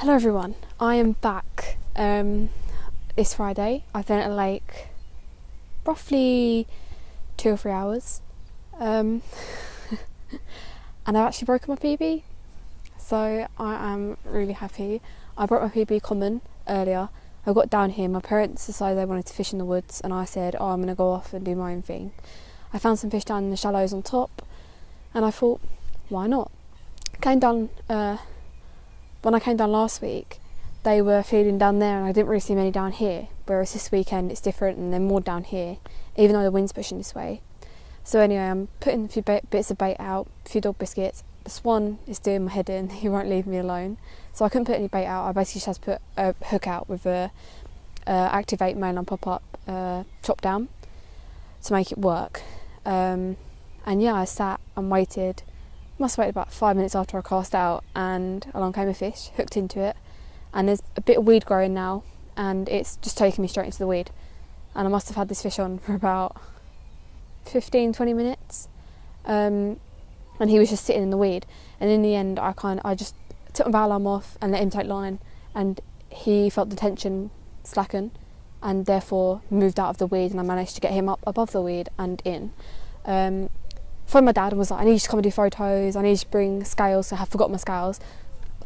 Hello everyone, I am back this Friday. I've been at a lake roughly 2 or 3 hours and I've actually broken my PB, so I am really happy. I broke my PB common earlier. I got down here, my parents decided they wanted to fish in the woods and I said, I'm going to go off and do my own thing. I found some fish down in the shallows on top and I thought, why not? When I came down last week, they were feeding down there and I didn't really see many down here, whereas this weekend it's different and they're more down here, even though the wind's pushing this way. So anyway, I'm putting a few bits of bait out, a few dog biscuits. The swan is doing my head in, he won't leave me alone. So I couldn't put any bait out, I basically just had to put a hook out with a activate mainline pop-up chop down to make it work. And yeah, I sat and waited. Must have waited about 5 minutes after I cast out and along came a fish, hooked into it, and there's a bit of weed growing now and it's just taking me straight into the weed, and I must have had this fish on for about 15-20 minutes and he was just sitting in the weed, and in the end I just took my bow line off and let him take line, and he felt the tension slacken and therefore moved out of the weed, and I managed to get him up above the weed and in. Phoned my dad and was like, I need you to come and do photos, I need you to bring scales, so I have forgotten my scales.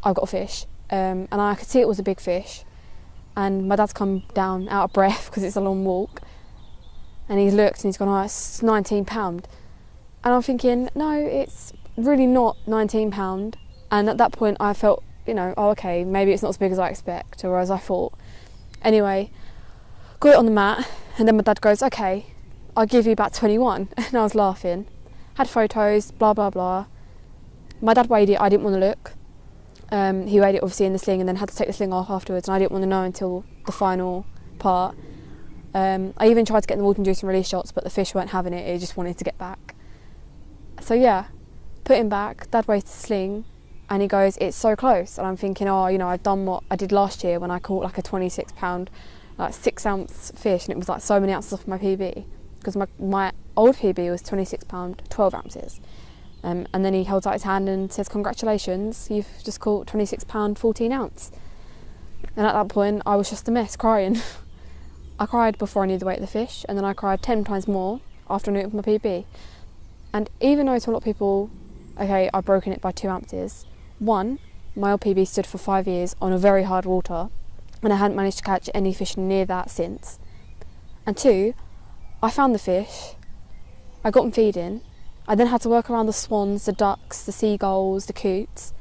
I've got a fish, and I could see it was a big fish, and my dad's come down out of breath because it's a long walk, and he's looked and he's gone, oh, it's 19 pound, and I'm thinking, no, it's really not 19 pound, and at that point I felt, oh okay, maybe it's not as big as I expect or as I thought. Anyway, got it on the mat, and then my dad goes, okay, I'll give you about 21, and I was laughing. Had photos, blah blah blah. My dad weighed it, I didn't want to look. He weighed it obviously in the sling and then had to take the sling off afterwards, and I didn't want to know until the final part. I even tried to get in the water and do some release shots, but the fish weren't having it, it just wanted to get back. So yeah, put him back, Dad weighs the sling and he goes, it's so close, and I'm thinking, oh, I've done what I did last year when I caught like a 26 pound, like 6 ounce fish, and it was like so many ounces off my PB. Because my old PB was 26 pound, 12 ounces. And then he holds out his hand and says, congratulations, you've just caught 26 pound, 14 ounce. And at that point, I was just a mess, crying. I cried before I knew the weight of the fish, and then I cried 10 times more after I knew it was my PB. And even though to a lot of people, okay, I've broken it by 2 ounces, one, my old PB stood for 5 years on a very hard water, and I hadn't managed to catch any fish near that since. And two, I found the fish, I got him feeding, I then had to work around the swans, the ducks, the seagulls, the coots,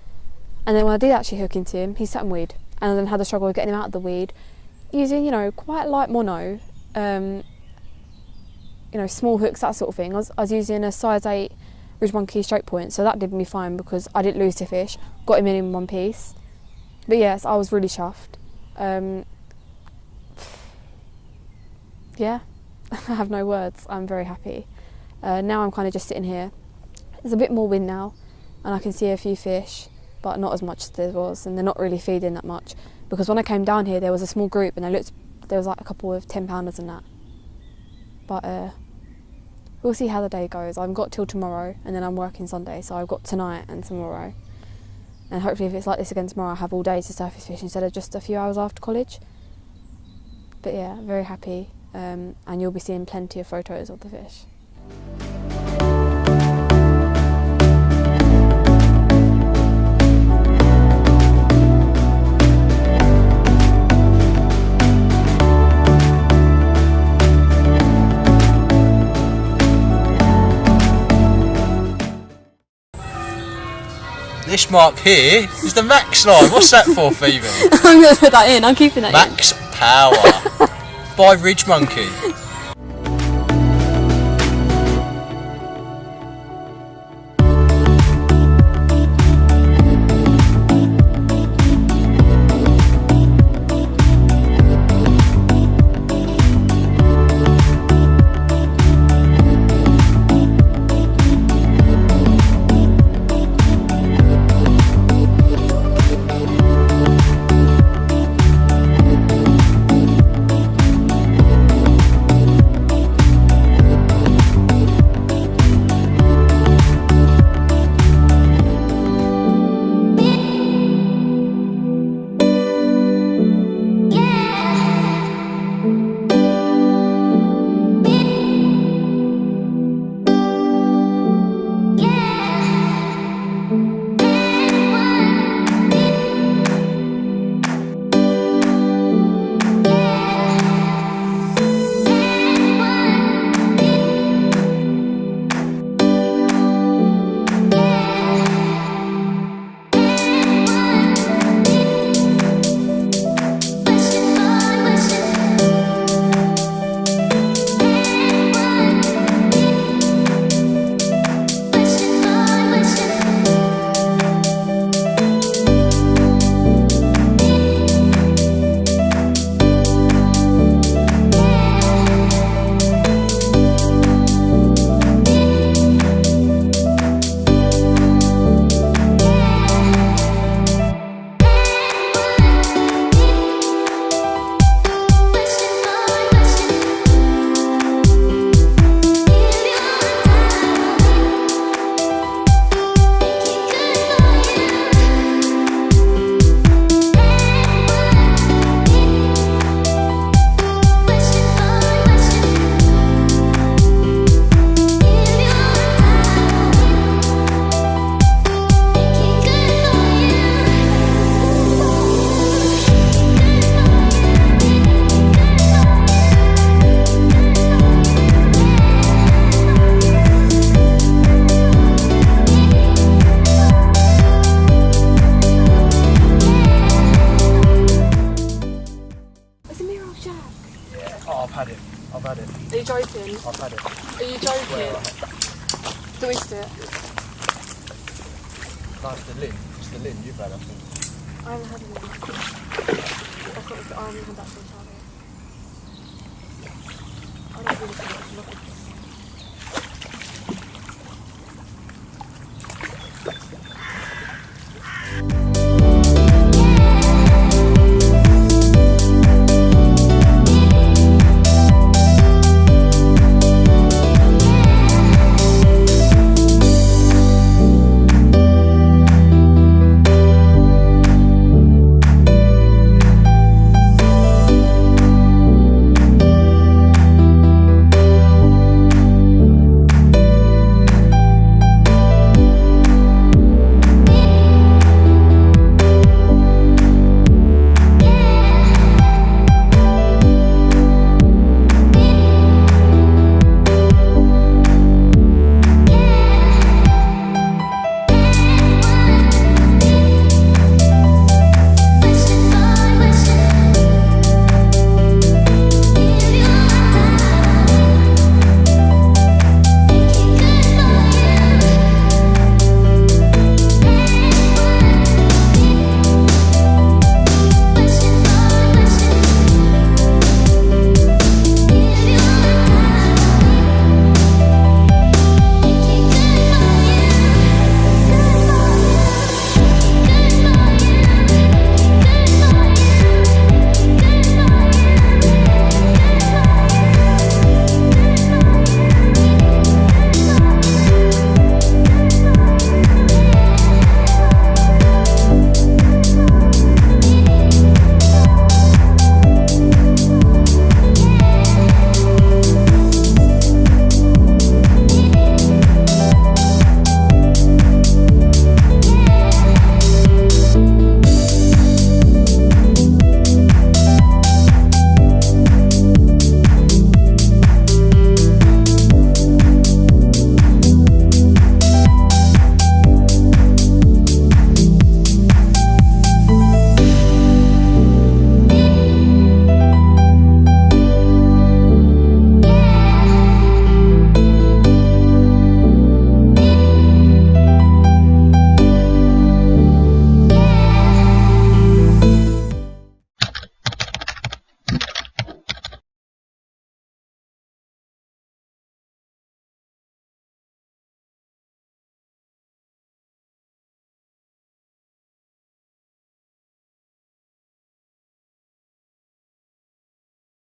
and then when I did actually hook into him, he sat in weed, and I then had the struggle of getting him out of the weed using, quite light mono, small hooks, that sort of thing. I was using a size 8 Ridge Monkey straight point, so that did me fine because I didn't lose the fish, got him in one piece. But yes, I was really chuffed. Yeah. I have no words, I'm very happy. Now I'm kind of just sitting here. There's a bit more wind now and I can see a few fish, but not as much as there was, and they're not really feeding that much, because when I came down here there was a small group and there was like a couple of 10 pounders and that. But we'll see how the day goes. I've got till tomorrow and then I'm working Sunday, so I've got tonight and tomorrow. And hopefully if it's like this again tomorrow, I have all day to surface fish instead of just a few hours after college. But yeah, very happy. And you'll be seeing plenty of photos of the fish. This mark here is the max line. What's that for, Phoebe? I'm going to put that in, I'm keeping that Max Power by Ridge Monkey. joking? I've had it. Are you joking? Do we do it? That's the Lynn. It's the Lynn you've had, I think. I haven't had any. I haven't had that since I don't really feel like looking for it.